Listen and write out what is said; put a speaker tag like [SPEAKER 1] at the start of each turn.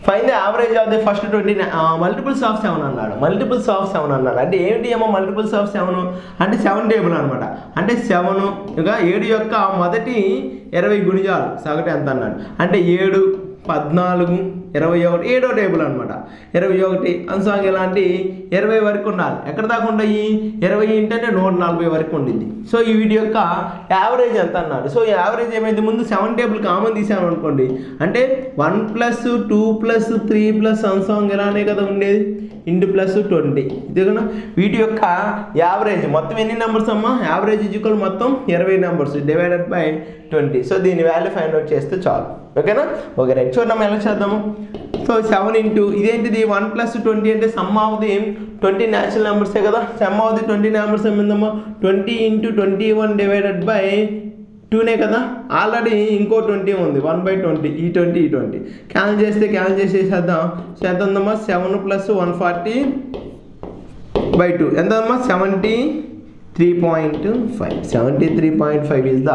[SPEAKER 1] Find the average of the first 20 multiples of 7 అన్నాడు. Multiples of 7 అన్నాడు అంటే ఏంటి ఏమో మల్టిపుల్స్ ఆఫ్ 7 అంటే 7 టేబుల్ అనమాట. అంటే 7 ఇంకా 7 యొక్క మొదటి 20 గుణిజాలు సగటు ఎంత అన్నాడు. అంటే 7, 14, 21 7వ టేబుల్ అనమాట. 21 అంశాంగ ఇలాంటి 20 వరకు ఉండాలి. ఎక్కడ దాకా ఉంటాయి 20 ఏంటంటే 140 వరకు ఉండింది. సో ఈ వీడియో యొక్క యావరేజ్ ఎంత అన్నాడు. సో యావరేజ్ ఏమైంది ముందు 7 టేబుల్ కామన్ తీసాము అనుకోండి అంటే 1 + 2 + 3 + అంశాంగ ఇలానే కదా ఉండేది ఇంటూ ప్లస్ 20 ఇది కదా వీటి యొక్క యావరేజ్ మొత్తం ఎన్ని నెంబర్స్ అమ్మా యావరేజ్ ఈక్వల్ మొత్తం 20 నెంబర్స్ డివైడెడ్ బై 20. సో దీని వాల్యూ ఫైండ్ అవుట్ చేస్తే చాలు ఓకేనా. ఓకే రైట్ చూద్దాం ఎలా చేద్దాము. సో 7 ఇంటూ ఇదేంటిది 1 + 20 అంటే సమ్ ఆఫ్ ది 20 న్యాచురల్ నెంబర్సే కదా. సమ్ ఆఫ్ ది 20 నెంబర్స్ ఏమిందమ్మా 20 × 21 డివైడెడ్ బై 2నే కదా. ఆల్రెడీ ఇంకో 20 ఉంది 1/20 ఈ 20 ఈ 20 క్యాన్సిల్ చేసేద్దాం. సో ఎంత ఉందమ్మా 7 + 140/2 ఎంత ఉందమ్మా 73.5 73.5 ఇస్ ద